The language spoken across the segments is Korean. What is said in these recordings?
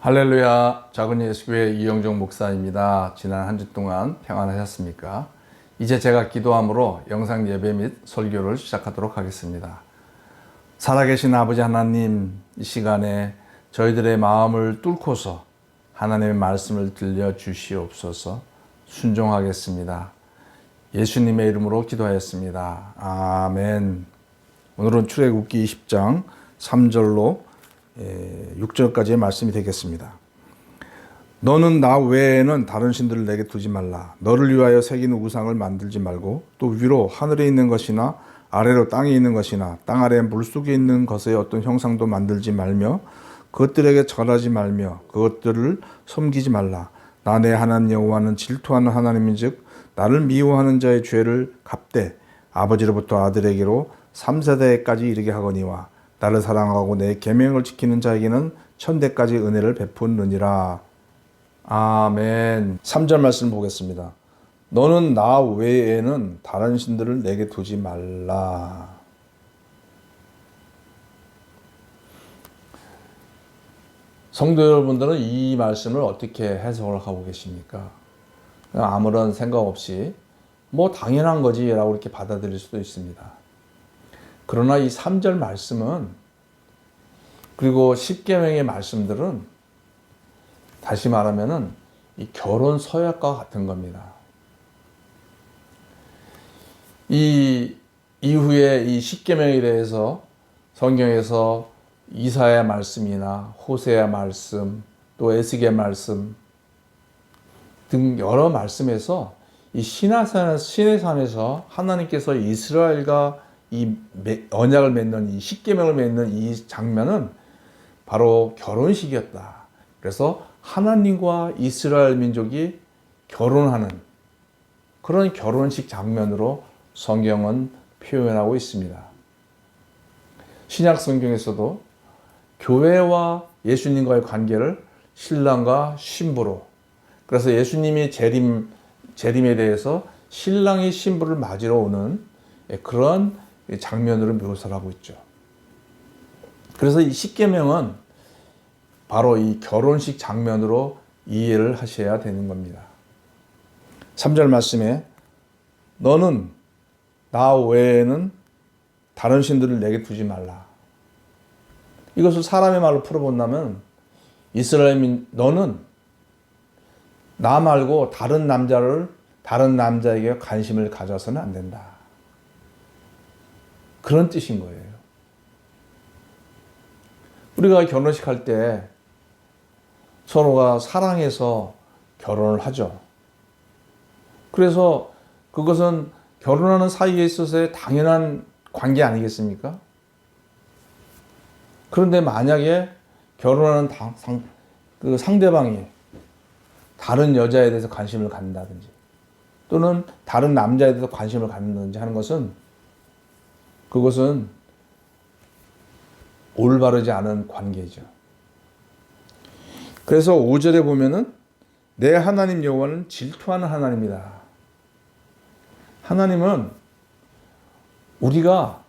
할렐루야, 작은 예수교회 이영종 목사입니다. 지난 한 주 동안 평안하셨습니까? 이제 제가 기도함으로 영상 예배 및 설교를 시작하도록 하겠습니다. 살아계신 아버지 하나님, 이 시간에 저희들의 마음을 뚫고서 하나님의 말씀을 들려주시옵소서. 순종하겠습니다. 예수님의 이름으로 기도하였습니다. 아멘. 오늘은 출애굽기 20장 3절로 6절까지의 말씀이 되겠습니다. 너는 나 외에는 다른 신들을 내게 두지 말라. 너를 위하여 새긴 우상을 만들지 말고 또 위로 하늘에 있는 것이나 아래로 땅에 있는 것이나 땅 아래 물속에 있는 것의 어떤 형상도 만들지 말며 그것들에게 절하지 말며 그것들을 섬기지 말라. 나 내 하나님 여호와는 질투하는 하나님인즉 나를 미워하는 자의 죄를 갚되 아버지로부터 아들에게로 3세대까지 이르게 하거니와 나를 사랑하고 내 계명을 지키는 자에게는 천대까지 은혜를 베푸느니라. 아멘. 3절 말씀 보겠습니다. 너는 나 외에는 다른 신들을 내게 두지 말라. 성도 여러분들은 이 말씀을 어떻게 해석을 하고 계십니까? 아무런 생각 없이 뭐 당연한 거지 라고 이렇게 받아들일 수도 있습니다. 그러나 이 3절 말씀은 그리고 10계명의 말씀들은 다시 말하면은 이 결혼 서약과 같은 겁니다. 이 이후에 이 10계명에 대해서 성경에서 이사야 말씀이나 호세야 말씀 또 에스겔 말씀 등 여러 말씀에서 이 신의 산에서 하나님께서 이스라엘과 이 언약을 맺는 이 10계명을 맺는 이 장면은 바로 결혼식이었다. 그래서 하나님과 이스라엘 민족이 결혼하는 그런 결혼식 장면으로 성경은 표현하고 있습니다. 신약 성경에서도 교회와 예수님과의 관계를 신랑과 신부로, 그래서 예수님이 재림에 대해서 신랑이 신부를 맞으러 오는 그런 장면으로 묘사를 하고 있죠. 그래서 이 10계명은 바로 이 결혼식 장면으로 이해를 하셔야 되는 겁니다. 3절 말씀에 너는 나 외에는 다른 신들을 내게 두지 말라. 이것을 사람의 말로 풀어본다면 이스라엘민 너는 나 말고 다른 남자에게 관심을 가져서는 안 된다. 그런 뜻인 거예요. 우리가 결혼식 할 때 서로가 사랑해서 결혼을 하죠. 그래서 그것은 결혼하는 사이에 있어서의 당연한 관계 아니겠습니까? 그런데 만약에 결혼하는 그 상대방이 다른 여자에 대해서 관심을 갖는다든지 또는 다른 남자에 대해서 관심을 갖는다든지 하는 것은 그것은 올바르지 않은 관계죠. 그래서 5절에 보면은 내 하나님 여호와는 질투하는 하나님이다. 하나님은 우리가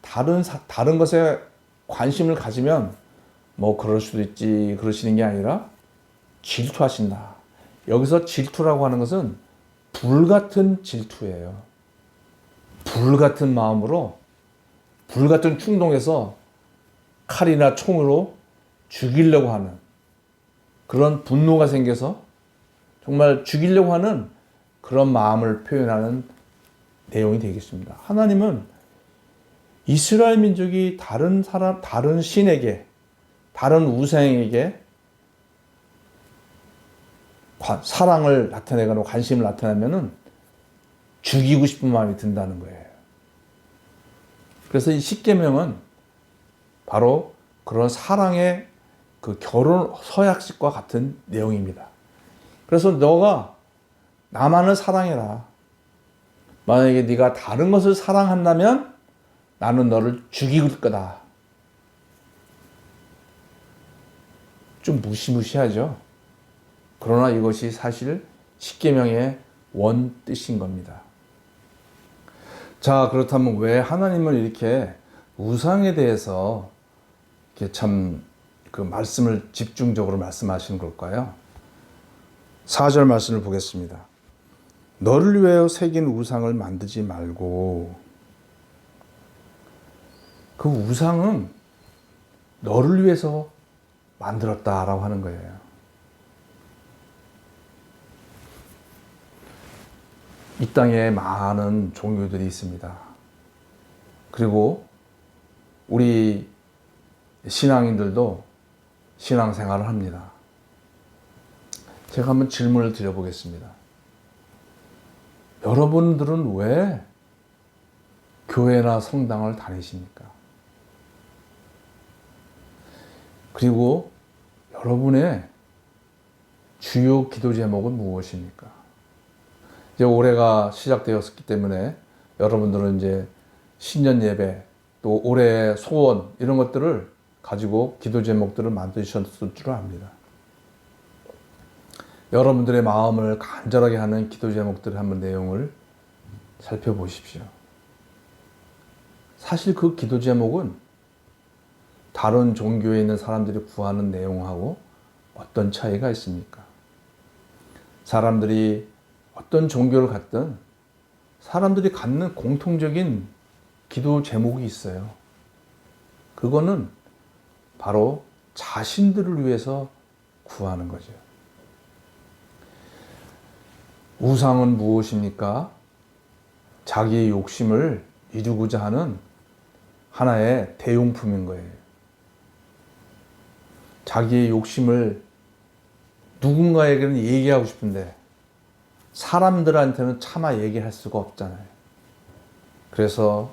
다른 것에 관심을 가지면 뭐 그럴 수도 있지 그러시는 게 아니라 질투하신다. 여기서 질투라고 하는 것은 불같은 질투예요. 불같은 마음으로 불같은 충동에서 칼이나 총으로 죽이려고 하는 그런 분노가 생겨서 정말 죽이려고 하는 그런 마음을 표현하는 내용이 되겠습니다. 하나님은 이스라엘 민족이 다른 신에게, 다른 우상에게 사랑을 나타내거나 관심을 나타내면은 죽이고 싶은 마음이 든다는 거예요. 그래서 이 10계명은 바로 그런 사랑의 그 결혼 서약식과 같은 내용입니다. 그래서 너가 나만을 사랑해라. 만약에 네가 다른 것을 사랑한다면 나는 너를 죽일 거다. 좀 무시무시하죠. 그러나 이것이 사실 10계명의 원 뜻인 겁니다. 자, 그렇다면 왜 하나님은 이렇게 우상에 대해서 이렇게 참 그 말씀을 집중적으로 말씀하시는 걸까요? 4절 말씀을 보겠습니다. 너를 위하여 새긴 우상을 만들지 말고. 그 우상은 너를 위해서 만들었다라고 하는 거예요. 이 땅에 많은 종교들이 있습니다. 그리고 우리 신앙인들도 신앙생활을 합니다. 제가 한번 질문을 드려보겠습니다. 여러분들은 왜 교회나 성당을 다니십니까? 그리고 여러분의 주요 기도 제목은 무엇입니까? 이제 올해가 시작되었기 때문에 여러분들은 이제 신년 예배, 또 올해의 소원 이런 것들을 가지고 기도 제목들을 만드셨을 줄 압니다. 여러분들의 마음을 간절하게 하는 기도 제목들의 한번 내용을 살펴보십시오. 사실 그 기도 제목은 다른 종교에 있는 사람들이 구하는 내용하고 어떤 차이가 있습니까? 사람들이 어떤 종교를 갖든 사람들이 갖는 공통적인 기도 제목이 있어요. 그거는 바로 자신들을 위해서 구하는 거죠. 우상은 무엇입니까? 자기의 욕심을 이루고자 하는 하나의 대용품인 거예요. 자기의 욕심을 누군가에게는 얘기하고 싶은데 사람들한테는 차마 얘기할 수가 없잖아요. 그래서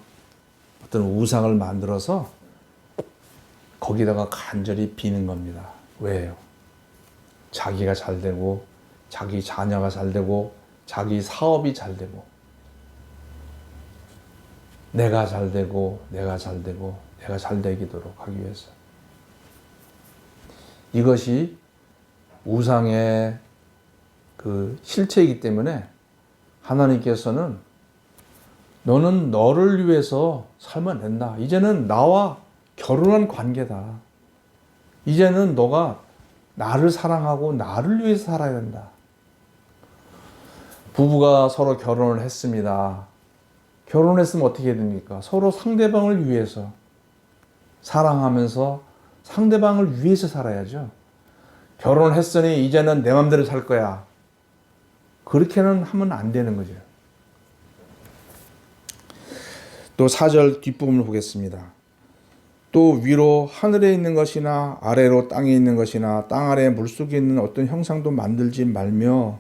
어떤 우상을 만들어서 거기다가 간절히 비는 겁니다. 왜요? 자기가 잘 되고, 자기 자녀가 잘 되고, 자기 사업이 잘 되고, 내가 잘 되고, 내가 잘 되고, 내가 잘 되도록 하기 위해서. 이것이 우상의 그 실체이기 때문에 하나님께서는 너는 너를 위해서 살면 된다. 이제는 나와 결혼한 관계다. 이제는 너가 나를 사랑하고 나를 위해서 살아야 된다. 부부가 서로 결혼을 했습니다. 결혼했으면 어떻게 됩니까? 서로 상대방을 위해서 사랑하면서 상대방을 위해서 살아야죠. 결혼했으니 이제는 내 맘대로 살 거야. 그렇게는 하면 안 되는 거죠. 또 4절 뒷부분을 보겠습니다. 또 위로 하늘에 있는 것이나 아래로 땅에 있는 것이나 땅 아래 물속에 있는 어떤 형상도 만들지 말며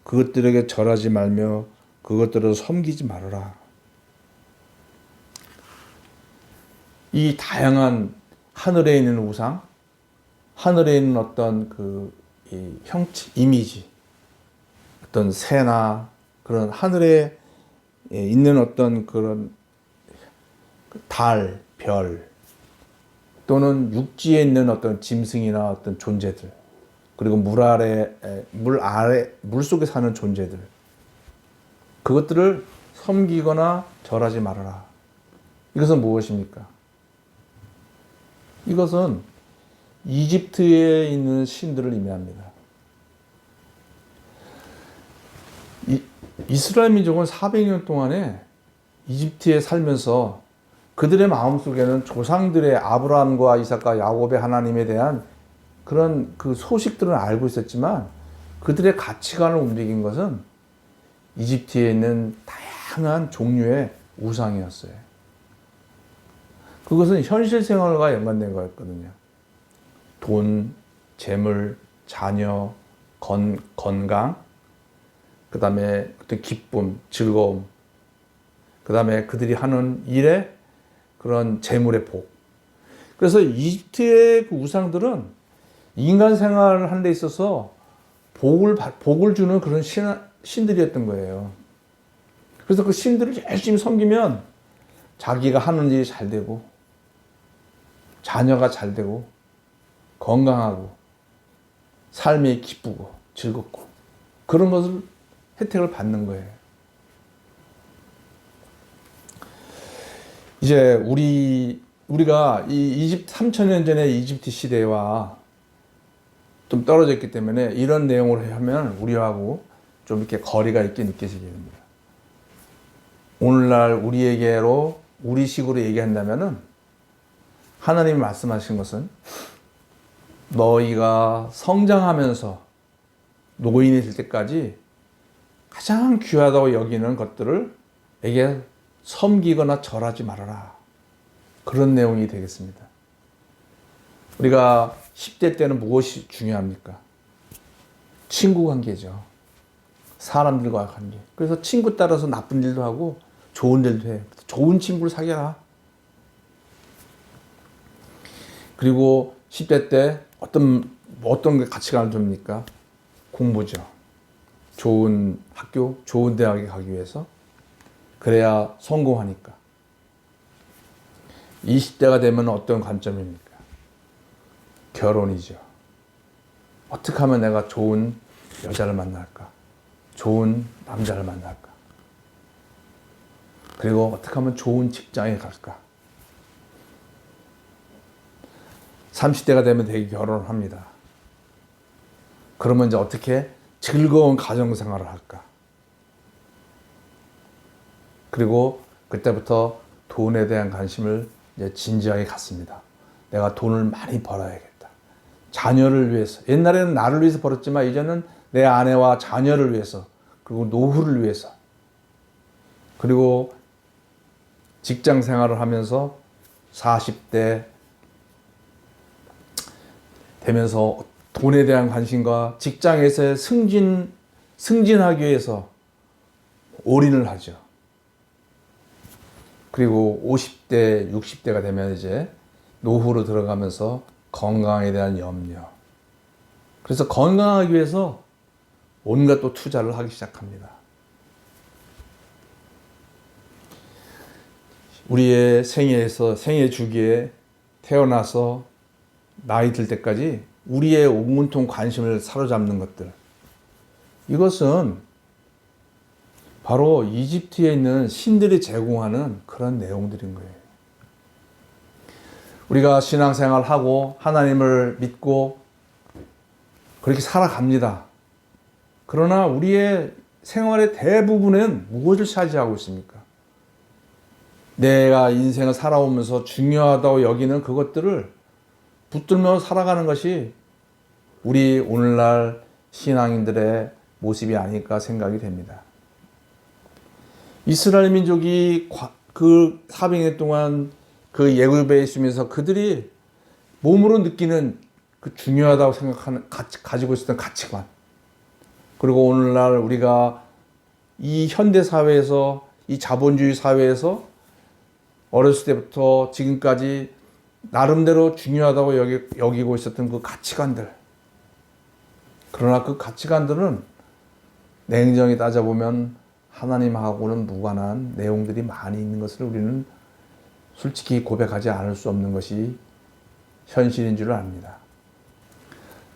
그것들에게 절하지 말며 그것들을 섬기지 말아라. 이 다양한 하늘에 있는 우상, 하늘에 있는 어떤 그 형체, 이미지, 어떤 새나 그런 하늘에 있는 어떤 그런 달, 별, 또는 육지에 있는 어떤 짐승이나 어떤 존재들, 그리고 물 속에 사는 존재들, 그것들을 섬기거나 절하지 말아라. 이것은 무엇입니까? 이것은 이집트에 있는 신들을 의미합니다. 이스라엘 민족은 400년 동안에 이집트에 살면서 그들의 마음속에는 조상들의 아브라함과 이삭과 야곱의 하나님에 대한 그런 그 소식들은 알고 있었지만 그들의 가치관을 움직인 것은 이집트에 있는 다양한 종류의 우상이었어요. 그것은 현실 생활과 연관된 거였거든요. 돈, 재물, 자녀, 건강, 그 다음에 어떤 기쁨, 즐거움, 그 다음에 그들이 하는 일에 그런 재물의 복. 그래서 이집트의 그 우상들은 인간 생활을 하는 데 있어서 복을 주는 그런 신들이었던 거예요. 그래서 그 신들을 열심히 섬기면 자기가 하는 일이 잘 되고, 자녀가 잘 되고, 건강하고, 삶이 기쁘고, 즐겁고, 그런 것을 혜택을 받는 거예요. 이제 우리 우리가 이 3,000년 전의 이집트 시대와 좀 떨어져 있기 때문에 이런 내용을 하면 우리하고 좀 이렇게 거리가 있게 느껴지게 됩니다. 오늘날 우리에게로 우리식으로 얘기한다면은 하나님이 말씀하신 것은 너희가 성장하면서 노인이 될 때까지 가장 귀하다고 여기는 것들을 에게 섬기거나 절하지 말아라. 그런 내용이 되겠습니다. 우리가 10대 때는 무엇이 중요합니까? 친구 관계죠. 사람들과 관계. 그래서 친구 따라서 나쁜 일도 하고 좋은 일도 해. 좋은 친구를 사귀어라. 그리고 10대 때 어떤 가치관을 줍니까? 공부죠. 좋은 학교, 좋은 대학에 가기 위해서. 그래야 성공하니까. 20대가 되면 어떤 관점입니까? 결혼이죠. 어떻게 하면 내가 좋은 여자를 만날까? 좋은 남자를 만날까? 그리고 어떻게 하면 좋은 직장에 갈까? 30대가 되면 대개 결혼을 합니다. 그러면 이제 어떻게 즐거운 가정생활을 할까? 그리고 그때부터 돈에 대한 관심을 이제 진지하게 갖습니다. 내가 돈을 많이 벌어야겠다. 자녀를 위해서. 옛날에는 나를 위해서 벌었지만 이제는 내 아내와 자녀를 위해서, 그리고 노후를 위해서, 그리고 직장 생활을 하면서 40대 되면서 돈에 대한 관심과 직장에서의 승진하기 위해서 올인을 하죠. 그리고 50대, 60대가 되면 이제 노후로 들어가면서 건강에 대한 염려. 그래서 건강하기 위해서 온갖 또 투자를 하기 시작합니다. 우리의 생애 주기에 태어나서 나이 들 때까지 우리의 온통 관심을 사로잡는 것들. 이것은 바로 이집트에 있는 신들이 제공하는 그런 내용들인 거예요. 우리가 신앙생활하고 하나님을 믿고 그렇게 살아갑니다. 그러나 우리의 생활의 대부분은 무엇을 차지하고 있습니까? 내가 인생을 살아오면서 중요하다고 여기는 그것들을 붙들며 살아가는 것이 우리 오늘날 신앙인들의 모습이 아닐까 생각이 됩니다. 이스라엘 민족이 그 400년 동안 그 애굽에 있으면서 그들이 몸으로 느끼는 그 중요하다고 생각하는 가지고 있었던 가치관, 그리고 오늘날 우리가 이 현대 사회에서, 이 자본주의 사회에서 어렸을 때부터 지금까지 나름대로 중요하다고 여기고 있었던 그 가치관들. 그러나 그 가치관들은 냉정히 따져보면 하나님하고는 무관한 내용들이 많이 있는 것을 우리는 솔직히 고백하지 않을 수 없는 것이 현실인 줄 압니다.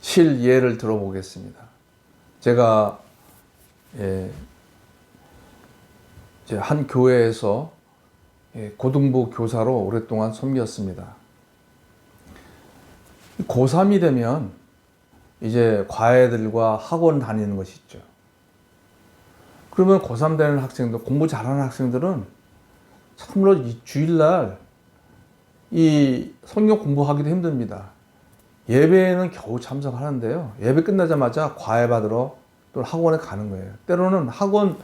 실예를 들어보겠습니다. 제가 한 교회에서 고등부 교사로 오랫동안 섬겼습니다. 고3이 되면 이제 과외들과 학원 다니는 것이 있죠. 그러면 고3 되는 학생들, 공부 잘하는 학생들은 참으로 이 주일날 이 성경 공부하기도 힘듭니다. 예배에는 겨우 참석하는데요. 예배 끝나자마자 과외 받으러 또 학원에 가는 거예요. 때로는 학원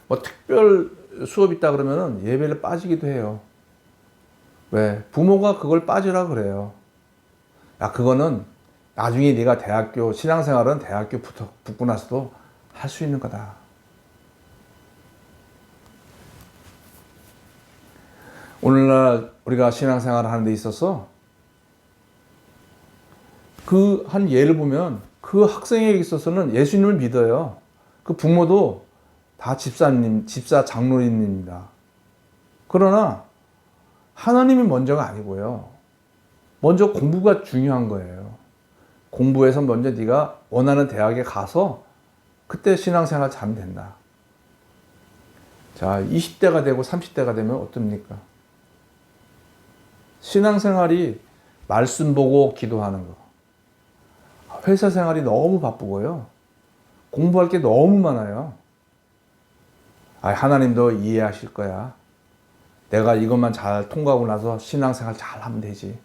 뭐 특별 수업 있다 그러면은 예배를 빠지기도 해요. 왜? 부모가 그걸 빠지라 그래요. 야, 그거는 나중에 네가 대학교, 신앙생활은 대학교 붙고 나서도 할 수 있는 거다. 오늘날 우리가 신앙생활을 하는 데 있어서 그 한 예를 보면 그 학생에게 있어서는 예수님을 믿어요. 그 부모도 다 집사 장로님입니다. 그러나 하나님이 먼저가 아니고요. 먼저 공부가 중요한 거예요. 공부해서 먼저 네가 원하는 대학에 가서 그때 신앙생활 잘하면 된다. 자, 20대가 되고 30대가 되면 어떻습니까? 신앙생활이 말씀 보고 기도하는 거. 회사 생활이 너무 바쁘고요. 공부할 게 너무 많아요. 하나님도 이해하실 거야. 내가 이것만 잘 통과하고 나서 신앙생활 잘 하면 되지.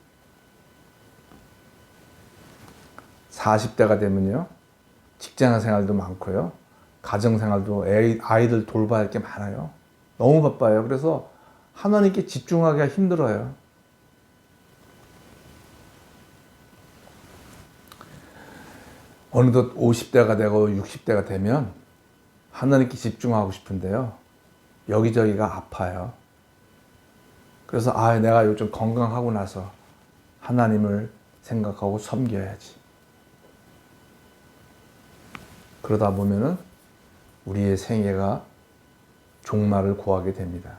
40대가 되면요. 직장 생활도 많고요. 가정 생활도 아이들 돌봐야 할 게 많아요. 너무 바빠요. 그래서 하나님께 집중하기가 힘들어요. 어느덧 50대가 되고 60대가 되면 하나님께 집중하고 싶은데요. 여기저기가 아파요. 그래서 내가 요즘 건강하고 나서 하나님을 생각하고 섬겨야지. 그러다 보면은 우리의 생애가 종말을 고하게 됩니다.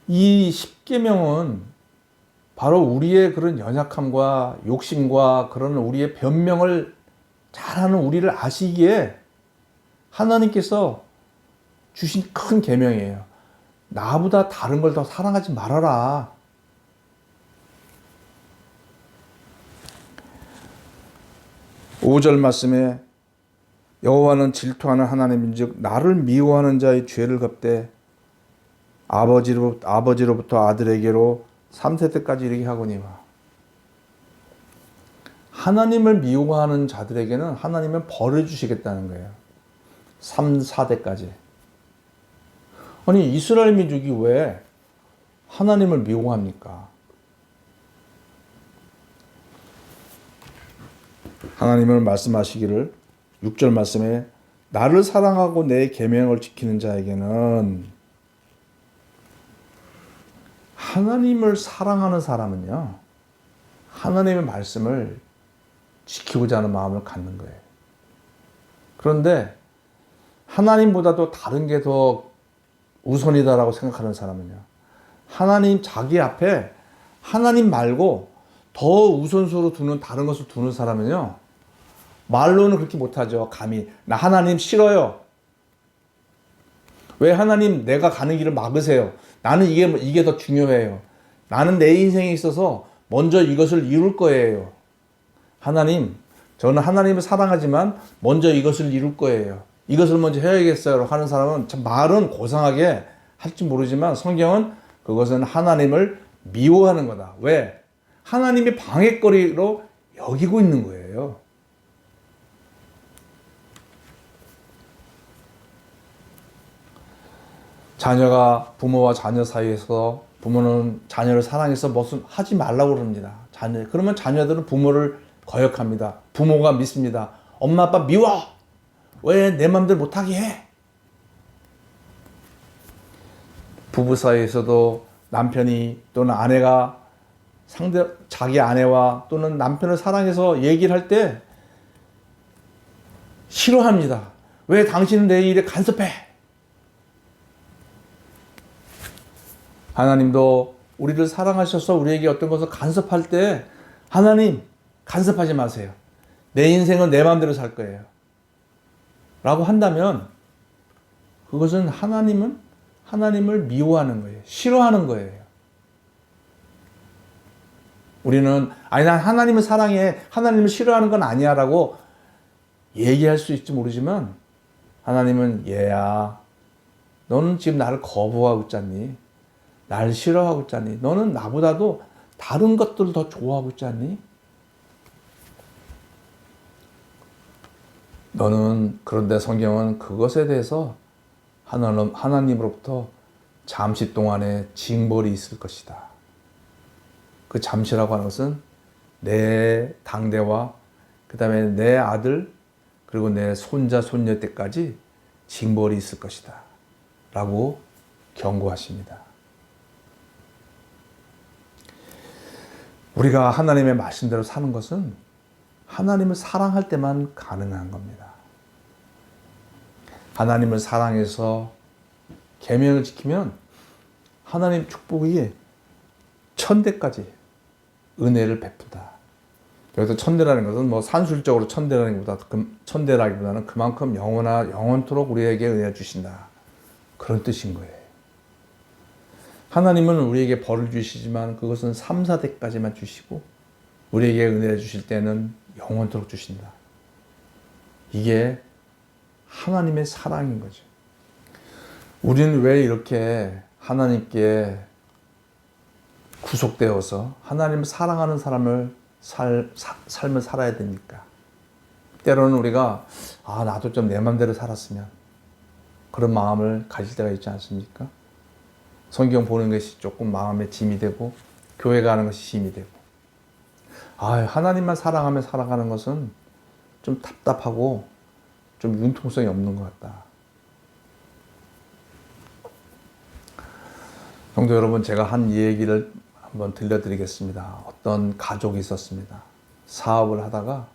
이 십계명은 바로 우리의 그런 연약함과 욕심과 그런 우리의 변명을 잘하는 우리를 아시기에 하나님께서 주신 큰 계명이에요. 나보다 다른 걸 더 사랑하지 말아라. 오절 말씀에 여호와는 질투하는 하나님인즉 나를 미워하는 자의 죄를 갚되 아버지로부터 아들에게로 3세대까지 이르게 하거니와. 하나님을 미워하는 자들에게는 하나님은 벌을 주시겠다는 거예요. 3, 4대까지. 아니 이스라엘 민족이 왜 하나님을 미워합니까? 하나님은 말씀하시기를 6절 말씀에 나를 사랑하고 내 계명을 지키는 자에게는, 하나님을 사랑하는 사람은요, 하나님의 말씀을 지키고자 하는 마음을 갖는 거예요. 그런데 하나님보다도 다른 게 더 우선이다라고 생각하는 사람은요, 하나님 자기 앞에 하나님 말고 더 우선순위로 두는 다른 것을 두는 사람은요, 말로는 그렇게 못하죠. 감히 나 하나님 싫어요. 왜 하나님 내가 가는 길을 막으세요? 나는 이게 더 중요해요. 나는 내 인생에 있어서 먼저 이것을 이룰 거예요. 하나님, 저는 하나님을 사랑하지만 먼저 이것을 이룰 거예요. 이것을 먼저 해야겠어요 하는 사람은 참 말은 고상하게 할지 모르지만 성경은 그것은 하나님을 미워하는 거다. 왜? 하나님이 방해거리로 여기고 있는 거예요. 자녀가 부모와 자녀 사이에서 부모는 자녀를 사랑해서 무슨 하지 말라고 그럽니다. 그러면 자녀들은 부모를 거역합니다. 부모가 믿습니다. 엄마 아빠 미워. 왜 내 맘대로 못하게 해? 부부 사이에서도 남편이 또는 아내가 자기 아내와 또는 남편을 사랑해서 얘기를 할 때 싫어합니다. 왜 당신은 내 일에 간섭해? 하나님도 우리를 사랑하셔서 우리에게 어떤 것을 간섭할 때 하나님 간섭하지 마세요. 내 인생은 내 마음대로 살 거예요. 라고 한다면 그것은 하나님을 미워하는 거예요. 싫어하는 거예요. 우리는 난 하나님을 사랑해. 하나님을 싫어하는 건 아니야 라고 얘기할 수 있을지 모르지만 하나님은 얘야, 너는 지금 나를 거부하고 있잖니? 나를 싫어하고 있잖니? 너는 나보다도 다른 것들을 더 좋아하고 있잖니? 너는, 그런데 성경은 그것에 대해서 하나님으로부터 잠시 동안의 징벌이 있을 것이다. 그 잠시라고 하는 것은 내 당대와 그 다음에 내 아들 그리고 내 손자 손녀 때까지 징벌이 있을 것이다 라고 경고하십니다. 우리가 하나님의 말씀대로 사는 것은 하나님을 사랑할 때만 가능한 겁니다. 하나님을 사랑해서 계명을 지키면 하나님 축복이 천대까지 은혜를 베푼다. 여기서 천대라는 것은 뭐 산술적으로 천대라기보다는 그만큼 영원토록 우리에게 은혜 주신다. 그런 뜻인 거예요. 하나님은 우리에게 벌을 주시지만 그것은 3, 4대까지만 주시고 우리에게 은혜를 주실 때는 영원토록 주신다. 이게 하나님의 사랑인 거죠. 우리는 왜 이렇게 하나님께 구속되어서 하나님을 사랑하는 사람을 삶을 살아야 됩니까? 때로는 우리가 나도 좀 내 맘대로 살았으면 그런 마음을 가질 때가 있지 않습니까? 성경 보는 것이 조금 마음에 짐이 되고 교회 가는 것이 짐이 되고 하나님만 사랑하며 살아가는 것은 좀 답답하고 좀 융통성이 없는 것 같다. 성도 여러분, 제가 한 얘기를 한번 들려드리겠습니다. 어떤 가족이 있었습니다. 사업을 하다가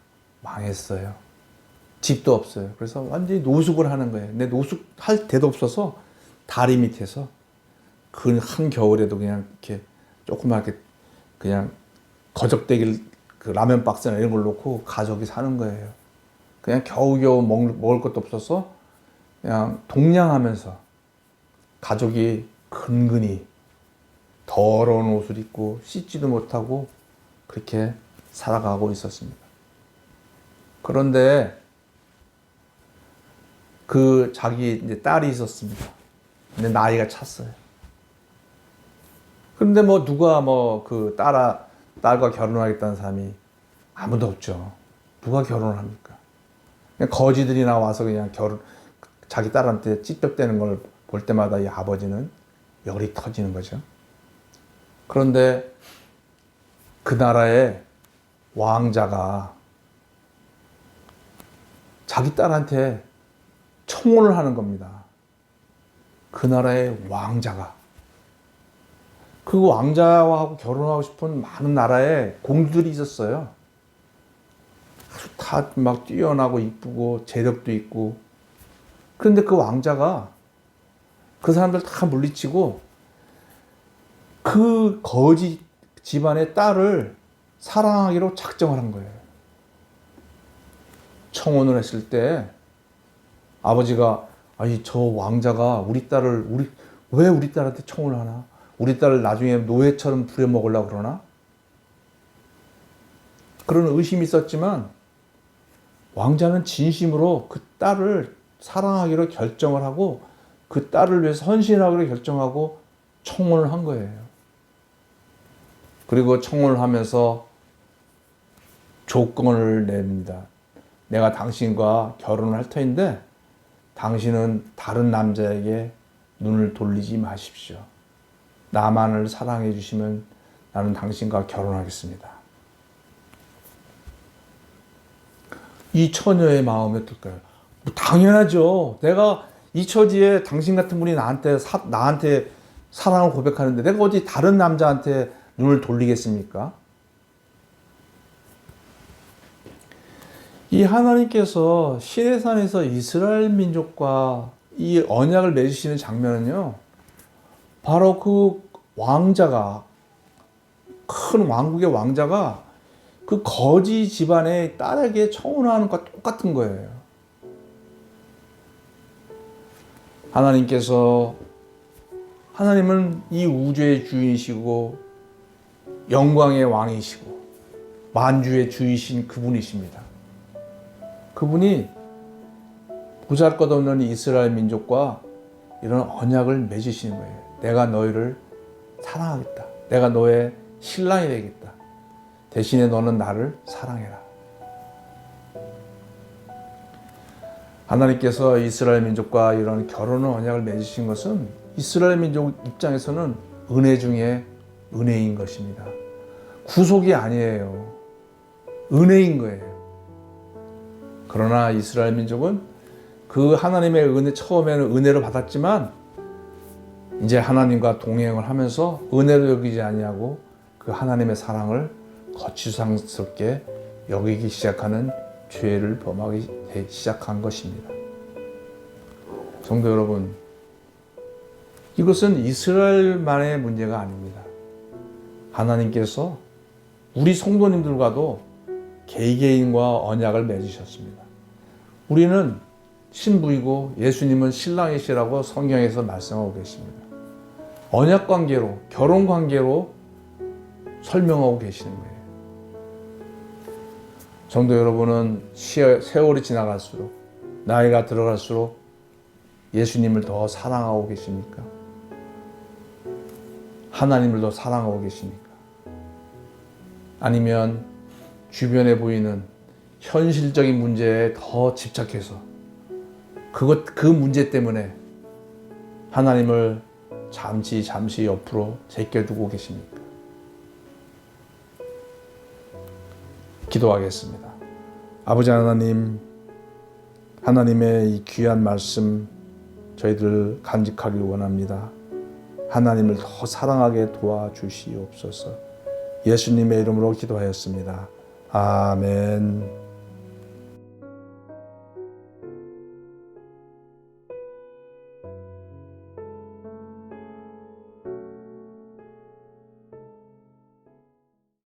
망했어요. 집도 없어요. 그래서 완전히 노숙을 하는 거예요. 근데 노숙할 데도 없어서 다리 밑에서 그 한겨울에도 그냥 이렇게 조그맣게 그냥 거적대기를 그 라면 박스나 이런 걸 놓고 가족이 사는 거예요. 그냥 겨우겨우 먹을 것도 없어서 그냥 동냥하면서 가족이 근근히 더러운 옷을 입고 씻지도 못하고 그렇게 살아가고 있었습니다. 그런데 그 자기 이제 딸이 있었습니다. 근데 나이가 찼어요. 그런데 누가 그 딸과 결혼하겠다는 사람이 아무도 없죠. 누가 결혼을 합니까? 그냥 거지들이나 와서 그냥 자기 딸한테 찝쩍대는 걸 볼 때마다 이 아버지는 열이 터지는 거죠. 그런데 그 나라의 왕자가 자기 딸한테 청혼을 하는 겁니다. 그 나라의 왕자가. 그 왕자하고 결혼하고 싶은 많은 나라의 공주들이 있었어요. 아주 다 막 뛰어나고 이쁘고 재력도 있고. 그런데 그 왕자가 그 사람들 다 물리치고 그 거지 집안의 딸을 사랑하기로 작정을 한 거예요. 청혼을 했을 때 아버지가 저 왕자가 왜 우리 딸한테 청혼을 하나? 우리 딸을 나중에 노예처럼 부려먹으려고 그러나? 그런 의심이 있었지만 왕자는 진심으로 그 딸을 사랑하기로 결정을 하고 그 딸을 위해서 헌신하기로 결정하고 청혼을 한 거예요. 그리고 청혼을 하면서 조건을 냅니다. 내가 당신과 결혼을 할 터인데 당신은 다른 남자에게 눈을 돌리지 마십시오. 나만을 사랑해 주시면 나는 당신과 결혼하겠습니다. 이 처녀의 마음이 어떨까요? 당연하죠. 내가 이 처지에 당신 같은 분이 나한테 사랑을 고백하는데 내가 어디 다른 남자한테 눈을 돌리겠습니까? 이 하나님께서 시내산에서 이스라엘 민족과 이 언약을 맺으시는 장면은요, 바로 그 왕자가, 큰 왕국의 왕자가 그 거지 집안의 딸에게 청혼하는 것과 똑같은 거예요. 하나님은 이 우주의 주인이시고 영광의 왕이시고 만주의 주이신 그분이십니다. 그분이 보잘것없는 이스라엘 민족과 이런 언약을 맺으시는 거예요. 내가 너희를 사랑하겠다. 내가 너의 신랑이 되겠다. 대신에 너는 나를 사랑해라. 하나님께서 이스라엘 민족과 이런 결혼 언약을 맺으신 것은 이스라엘 민족 입장에서는 은혜 중에 은혜인 것입니다. 구속이 아니에요. 은혜인 거예요. 그러나 이스라엘 민족은 그 하나님의 은혜, 처음에는 은혜를 받았지만 이제 하나님과 동행을 하면서 은혜로 여기지 아니하고 그 하나님의 사랑을 거추장스럽게 여기기 시작하는 죄를 범하기 시작한 것입니다. 성도 여러분, 이것은 이스라엘만의 문제가 아닙니다. 하나님께서 우리 성도님들과도 개개인과 언약을 맺으셨습니다. 우리는 신부이고 예수님은 신랑이시라고 성경에서 말씀하고 계십니다. 언약 관계로, 결혼 관계로 설명하고 계시는 거예요. 성도 여러분은 세월이 지나갈수록, 나이가 들어갈수록 예수님을 더 사랑하고 계십니까? 하나님을 더 사랑하고 계십니까? 아니면 주변에 보이는 현실적인 문제에 더 집착해서 그 문제 때문에 하나님을 잠시 옆으로 제껴두고 계십니까? 기도하겠습니다. 아버지 하나님, 하나님의 이 귀한 말씀 저희들 간직하길 원합니다. 하나님을 더 사랑하게 도와주시옵소서. 예수님의 이름으로 기도하였습니다. 아멘.